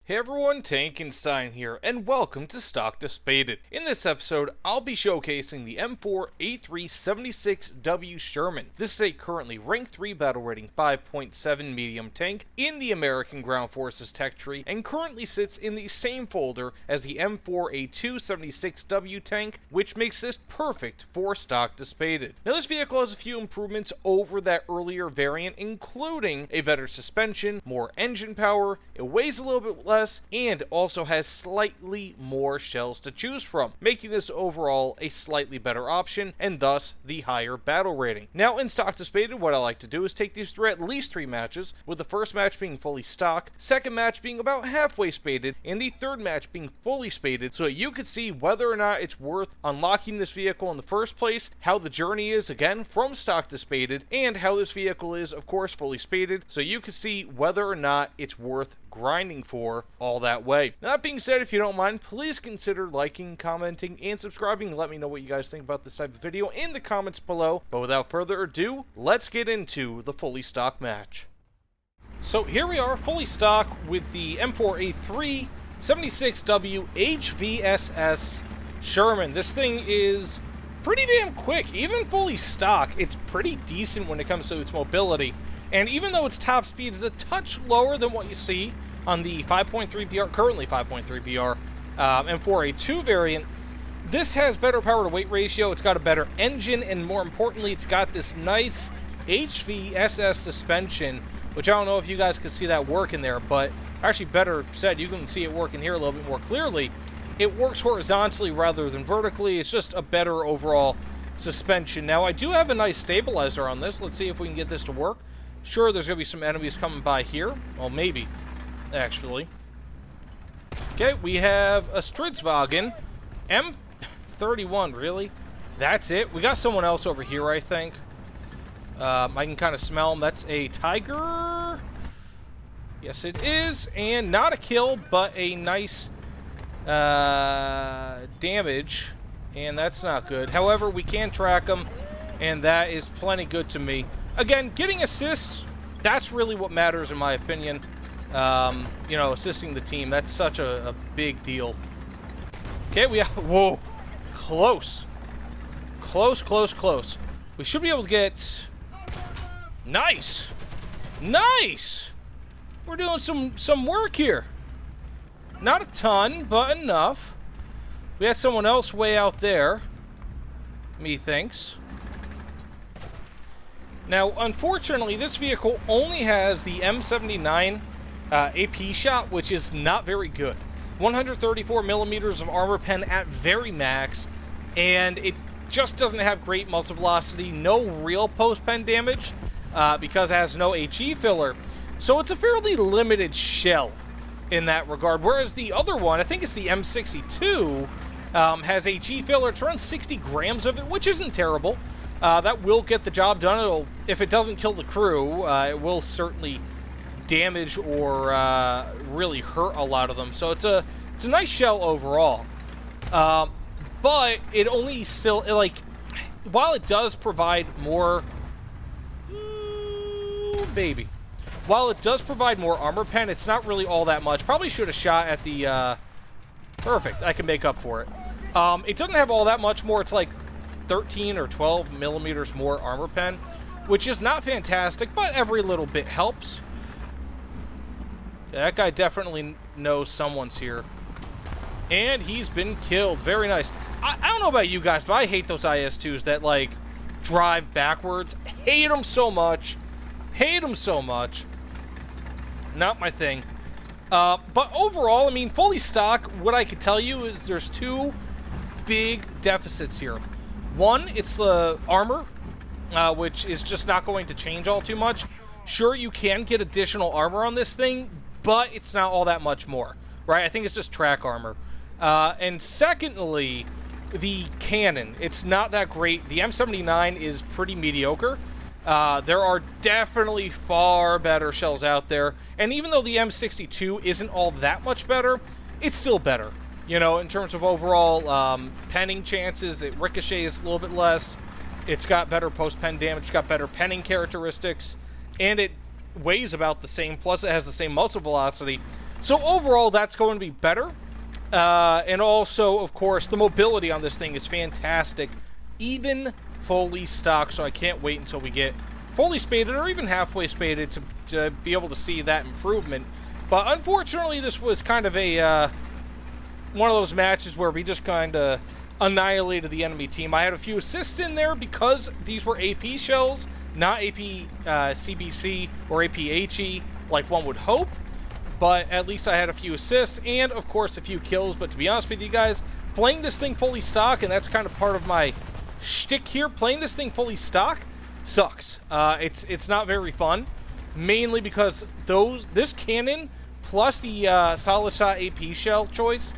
Hey everyone, Tankenstein here, and welcome to Spaded. In this episode, I'll be showcasing the M4A3 76W Sherman. This is a currently rank 3 battle rating 5.7 medium tank in the American Ground Forces tech tree, and currently sits in the same folder as the M4A2 76W tank, which makes this perfect for Spaded. Now this vehicle has a few improvements over that earlier variant, including a better suspension, more engine power, it weighs a little bit less, and also has slightly more shells to choose from, making this overall a slightly better option, and thus the higher battle rating. Now in Spaded, what I like to do is take these through at least 3 matches, with the first match being fully stock, second match being about halfway spaded, and the third match being fully spaded, so that you can see whether or not it's worth unlocking this vehicle in the first place, how the journey is again from stock to spaded, and how this vehicle is of course fully spaded, so you can see whether or not it's worth grinding for all that way. Now, that being said, if you don't mind, please consider liking, commenting, and subscribing. Let me know what you guys think about this type of video in the comments below. But without further ado, let's get into the fully stock match. So here we are, fully stock with the M4A3 76W HVSS Sherman. This thing is pretty damn quick. Even fully stock, it's pretty decent when it comes to its mobility. And even though its top speed is a touch lower than what you see on the 5.3 PR, currently 5.3 PR M4A2 variant, this has better power to weight ratio, it's got a better engine, and more importantly, it's got this nice HVSS suspension, which I don't know if you guys could see that work in there, but actually better said, you can see it working here a little bit more clearly. It works horizontally rather than vertically. It's just a better overall suspension. Now, I do have a nice stabilizer on this. Let's see if we can get this to work. Sure, there's going to be some enemies coming by here. Well, maybe, actually. Okay, we have a Stridswagen. M31, really? That's it? We got someone else over here, I think. I can kind of smell him. That's a Tiger. Yes, it is. And not a kill, but a nice damage. And that's not good. However, we can track him, and that is plenty good to me. Again, getting assists, that's really what matters in my opinion. You know, assisting the team, that's such a big deal. Okay, we have, whoa, close. Close, close, close. We should be able to get, nice. Nice! We're doing some work here. Not a ton, but enough. We had someone else way out there, methinks. Now, unfortunately, this vehicle only has the M79 AP shot, which is not very good. 134 millimeters of armor pen at very max, and it just doesn't have great muzzle velocity, no real post-pen damage, because it has no HE filler. So it's a fairly limited shell in that regard, whereas the other one, I think it's the M62, has HE filler. It's around 60 grams of it, which isn't terrible. That will get the job done. If it doesn't kill the crew, it will certainly damage or really hurt a lot of them. So it's a nice shell overall. But it only still, like, while it does provide more, baby. While it does provide more armor pen, it's not really all that much. Probably should have shot at the, perfect, I can make up for it. It doesn't have all that much more. It's like 13 or 12 millimeters more armor pen, which is not fantastic, but every little bit helps. Yeah, that guy definitely knows someone's here. And he's been killed. Very nice. I don't know about you guys, but I hate those IS-2s that, like, drive backwards. Hate them so much. Hate them so much. Not my thing. But overall, I mean, fully stock, what I could tell you is there's 2 big deficits here. One, it's the armor, which is just not going to change all too much. Sure, you can get additional armor on this thing, but it's not all that much more, right? I think it's just track armor. And secondly, the cannon. It's not that great. The M79 is pretty mediocre. There are definitely far better shells out there, and even though the M62 isn't all that much better, it's still better. You know, in terms of overall penning chances, it ricochets a little bit less. It's got better post-pen damage, it's got better penning characteristics, and it weighs about the same, plus it has the same muzzle velocity. So overall, that's going to be better. And also, of course, the mobility on this thing is fantastic, even fully stocked, so I can't wait until we get fully spaded or even halfway spaded to be able to see that improvement. But unfortunately, this was kind of a one of those matches where we just kind of annihilated the enemy team. I had a few assists in there because these were AP shells, not AP CBC or AP HE like one would hope. But at least I had a few assists and, of course, a few kills. But to be honest with you guys, playing this thing fully stock, and that's kind of part of my shtick here, playing this thing fully stock sucks. It's not very fun, mainly because this cannon plus the solid shot AP shell choice,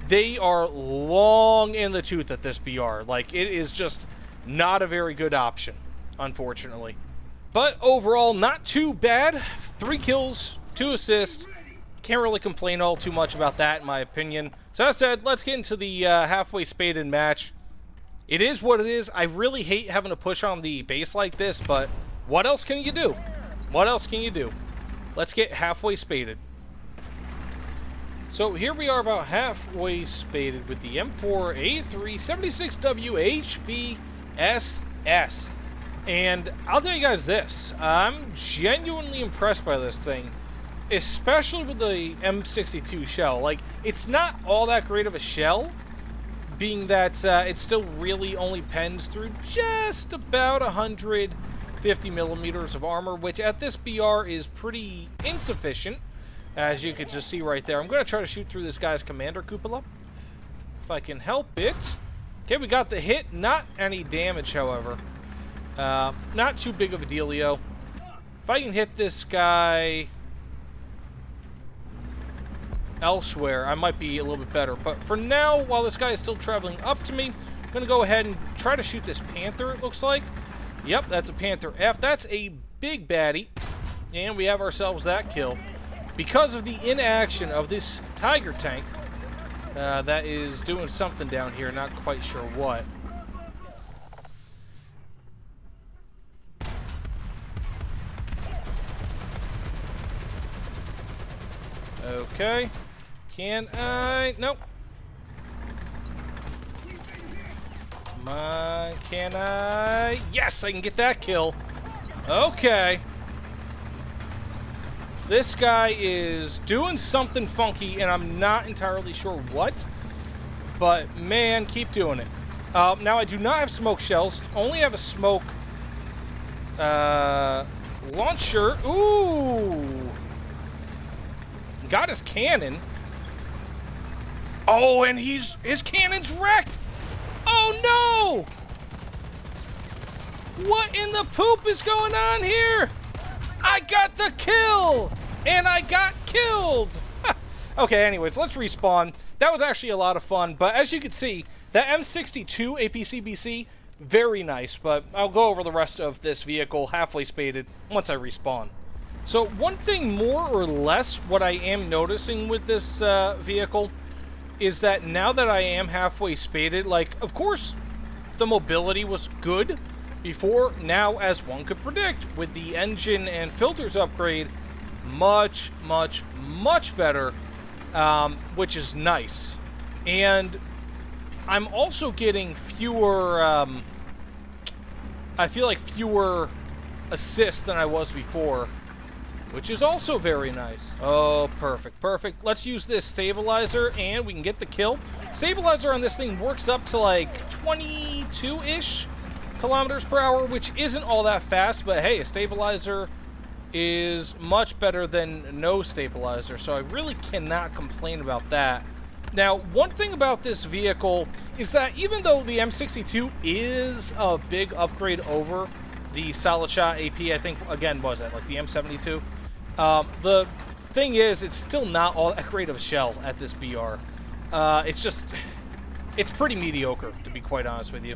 they are long in the tooth at this BR. Like, it is just not a very good option, unfortunately. But overall, not too bad. 3 kills, 2 assists. Can't really complain all too much about that, in my opinion. So as I said, let's get into the halfway spaded match. It is what it is. I really hate having to push on the base like this, but what else can you do? What else can you do? Let's get halfway spaded. So here we are about halfway spaded with the M4A3 76W HVSS. And I'll tell you guys this. I'm genuinely impressed by this thing, especially with the M62 shell. Like, it's not all that great of a shell, being that it still really only pens through just about 150 millimeters of armor, which at this BR is pretty insufficient, as you can just see right there. I'm going to try to shoot through this guy's commander cupola, if I can help it. Okay, we got the hit. Not any damage, however. Not too big of a dealio. If I can hit this guy elsewhere, I might be a little bit better. But for now, while this guy is still traveling up to me, I'm going to go ahead and try to shoot this Panther, it looks like. Yep, that's a Panther F. That's a big baddie. And we have ourselves that kill. Because of the inaction of this Tiger tank, that is doing something down here, not quite sure what. Okay. Can I? Nope. Come on. Can I? Yes, I can get that kill. Okay. This guy is doing something funky, and I'm not entirely sure what. But, man, keep doing it. Now, I do not have smoke shells. Only have a smoke launcher. Ooh. Got his cannon. Oh, and his cannon's wrecked. Oh, no. What in the poop is going on here? I got the kill, and I got killed. Okay, anyways, let's respawn. That was actually a lot of fun, but as you can see, that M62 APCBC, very nice, but I'll go over the rest of this vehicle halfway spaded once I respawn. So one thing more or less what I am noticing with this vehicle is that now that I am halfway spaded, like, of course, the mobility was good before. Now, as one could predict, with the engine and filters upgrade, much, much, much better, which is nice. And I'm also getting fewer, I feel like fewer assists than I was before, which is also very nice. Oh, perfect, perfect. Let's use this stabilizer, and we can get the kill. Stabilizer on this thing works up to like 22-ish kilometers per hour, which isn't all that fast, but hey, a stabilizer is much better than no stabilizer, so I really cannot complain about that. Now, one thing about this vehicle is that even though the M62 is a big upgrade over the solid shot AP, I think, again, was that like the M72? The thing is, it's still not all that great of a shell at this BR. It's just, it's pretty mediocre, to be quite honest with you.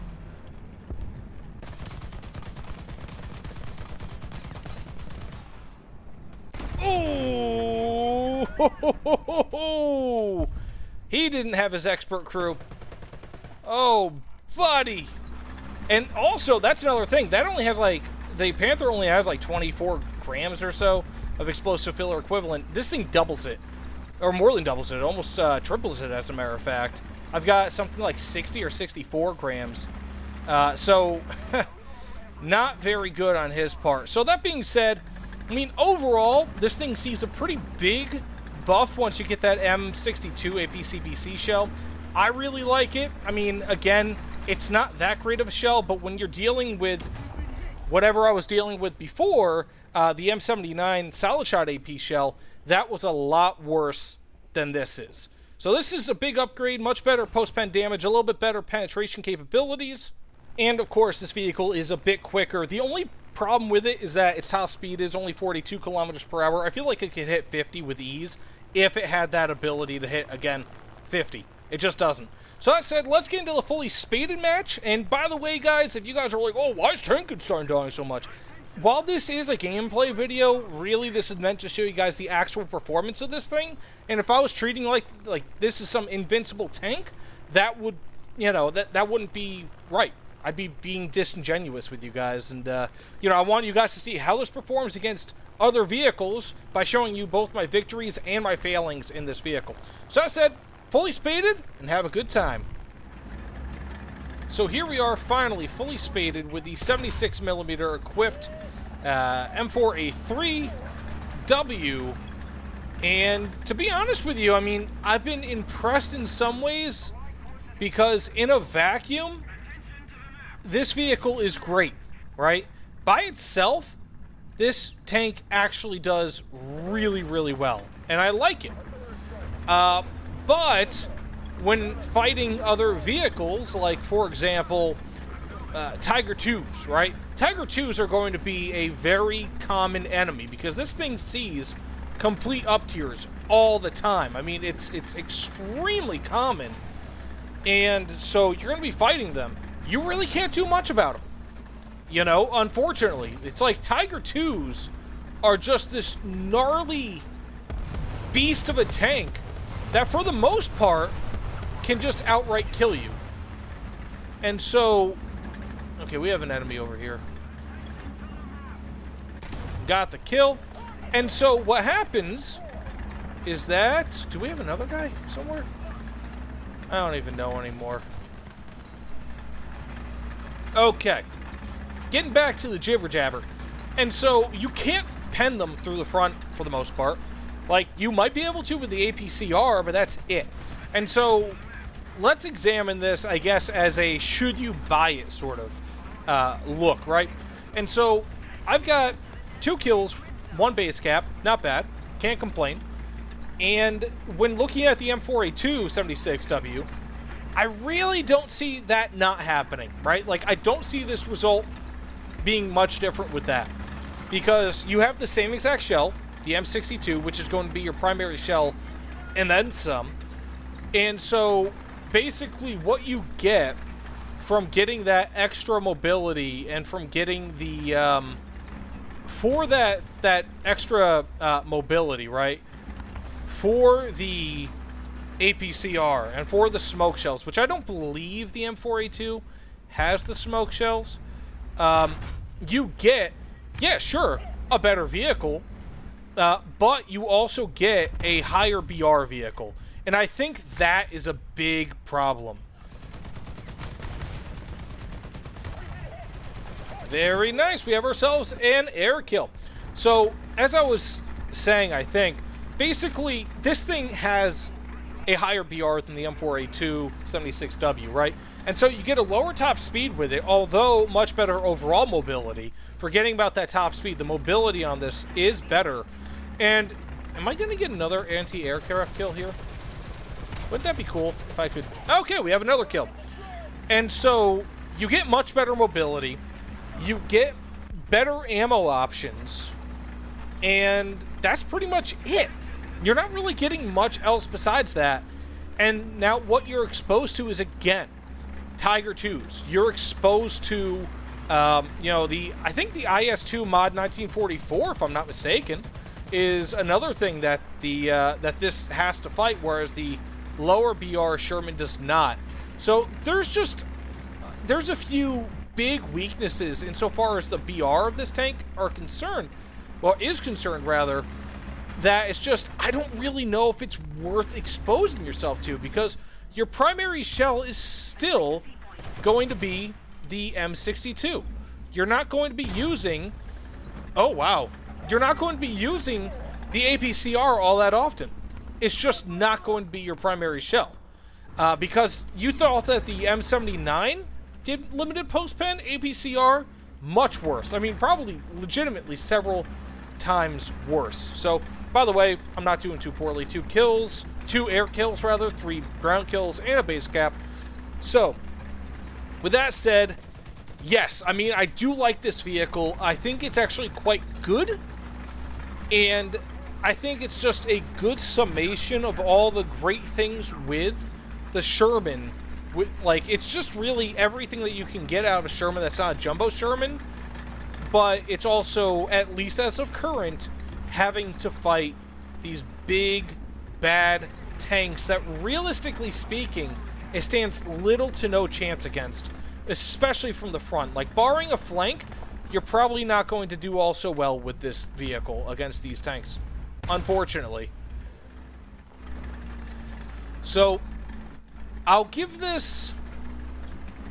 Ooh! He didn't have his expert crew. Oh, buddy. And also, that's another thing. That only has like, the Panther only has like 24 grams or so of explosive filler equivalent. This thing doubles it. or more than doubles it, almost triples it as a matter of fact. I've got something like 60 or 64 grams. So, not very good on his part. So that being said, I mean, overall, this thing sees a pretty big buff once you get that M62 APCBC shell. I really like it. I mean, again, it's not that great of a shell, but when you're dealing with whatever I was dealing with before, the M79 solid shot AP shell, that was a lot worse than this is. So this is a big upgrade, much better post-pen damage, a little bit better penetration capabilities, and of course this vehicle is a bit quicker. The only problem with it is that its top speed is only 42 kilometers per hour. I feel like it could hit 50 with ease if it had that ability to hit, again, 50. It just doesn't. So that said, let's get into the fully spaded match. And by the way, guys, if you guys are like, oh, why is Tankenstein dying so much? While this is a gameplay video, really this is meant to show you guys the actual performance of this thing. And if I was treating like this is some invincible tank, that would, you know, that wouldn't be right. I'd be being disingenuous with you guys. And, you know, I want you guys to see how this performs against other vehicles by showing you both my victories and my failings in this vehicle. So that said, fully spaded, and have a good time. So here we are, finally fully spaded with the 76mm equipped M4A3 W. And to be honest with you, I mean, I've been impressed in some ways because in a vacuum, this vehicle is great, right? By itself, this tank actually does really, really well, and I like it. But when fighting other vehicles, like, for example, Tiger 2s, right? Tiger 2s are going to be a very common enemy because this thing sees complete up tiers all the time. I mean, it's extremely common, and so you're going to be fighting them. You really can't do much about them. You know, unfortunately. It's like Tiger 2s are just this gnarly beast of a tank that, for the most part, can just outright kill you. And so... Okay, we have an enemy over here. Got the kill. And so what happens is that... Do we have another guy somewhere? I don't even know anymore. Okay. Getting back to the jibber jabber. And so you can't pen them through the front for the most part. Like, you might be able to with the APCR, but that's it. And so let's examine this, I guess, as a should you buy it sort of look, right? And so I've got 2 kills, 1 base cap, not bad, can't complain. And when looking at the M4A2 76W, I really don't see that not happening, right? Like, I don't see this result being much different with that. Because you have the same exact shell, the M62, which is going to be your primary shell, and then some. And so, basically, what you get from getting that extra mobility and from getting the, for that extra mobility, right? For the APCR and for the smoke shells, which I don't believe the M4A2 has the smoke shells, you get, yeah, sure, a better vehicle, but you also get a higher BR vehicle. And I think that is a big problem. Very nice. We have ourselves an air kill. So, as I was saying, I think, basically, this thing has a higher BR than the M4A2 76W, right? And so you get a lower top speed with it, although much better overall mobility. Forgetting about that top speed, the mobility on this is better. And am I going to get another anti-aircraft kill here? Wouldn't that be cool if I could... Okay, we have another kill. And so you get much better mobility. You get better ammo options. And that's pretty much it. You're not really getting much else besides that. And now what you're exposed to is, again, Tiger 2s. You're exposed to, you know, I think the IS-2 mod 1944, if I'm not mistaken, is another thing that that this has to fight, whereas the lower BR Sherman does not. So there's a few big weaknesses insofar as the BR of this tank are concerned, well, is concerned rather. that it's just, I don't really know if it's worth exposing yourself to, because your primary shell is still going to be the M62. You're not going to be using, oh wow, you're not going to be using the APCR all that often. It's just not going to be your primary shell. Because you thought that the M79 did limited post-pen, APCR, much worse. I mean, probably legitimately several times worse. So, by the way, I'm not doing too poorly. 2 kills, 2 air kills rather, 3 ground kills, and a base cap. So, with that said, yes, I mean, I do like this vehicle. I think it's actually quite good, and I think it's just a good summation of all the great things with the Sherman. Like, it's just really everything that you can get out of a Sherman that's not a jumbo Sherman, but it's also, at least as of current, having to fight these big, bad tanks that, realistically speaking, it stands little to no chance against, especially from the front. Like, barring a flank, you're probably not going to do all so well with this vehicle against these tanks, unfortunately. So, I'll give this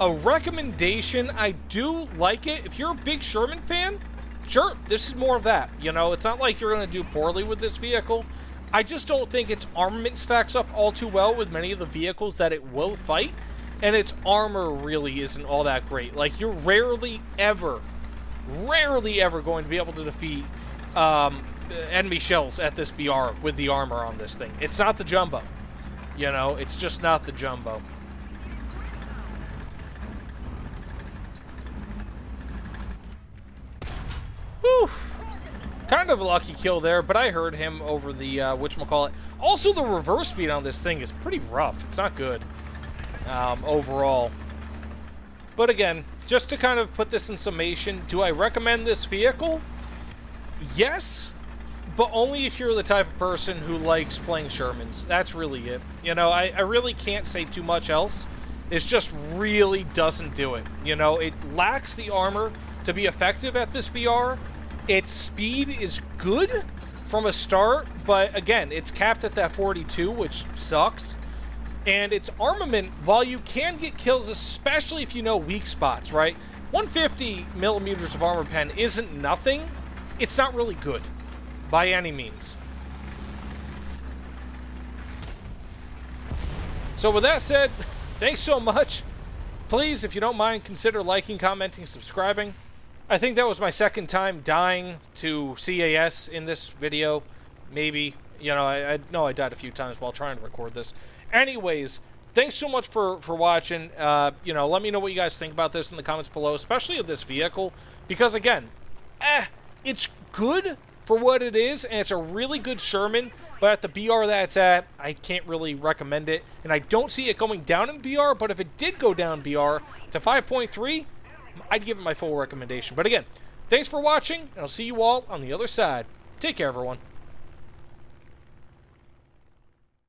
a recommendation. I do like it. If you're a big Sherman fan, sure, this is more of that. You know, it's not like you're going to do poorly with this vehicle. I just don't think its armament stacks up all too well with many of the vehicles that it will fight, and its armor really isn't all that great. Like, you're rarely ever going to be able to defeat enemy shells at this BR with the armor on this thing. It's not the jumbo. You know, it's just not the jumbo. Whew. Kind of a lucky kill there, but I heard him over the, whatchamacallit. Also, the reverse speed on this thing is pretty rough. It's not good, overall. But again, just to kind of put this in summation, do I recommend this vehicle? Yes, but only if you're the type of person who likes playing Shermans. That's really it. You know, I really can't say too much else. It just really doesn't do it. You know, it lacks the armor to be effective at this BR. Its speed is good from a start, but again, it's capped at that 42, which sucks. And its armament, while you can get kills, especially if you know weak spots, right? 150 millimeters of armor pen isn't nothing. It's not really good by any means. So with that said, thanks so much. Please, if you don't mind, consider liking, commenting, subscribing. I think that was my second time dying to CAS in this video. Maybe. You know, I know I died a few times while trying to record this. Anyways, thanks so much for watching. You know, let me know what you guys think about this in the comments below, especially of this vehicle. Because, again, it's good for what it is, and it's a really good Sherman, but at the BR that it's at, I can't really recommend it, and I don't see it going down in BR, but if it did go down BR to 5.3, I'd give it my full recommendation. But again, thanks for watching, and I'll see you all on the other side. Take care, everyone.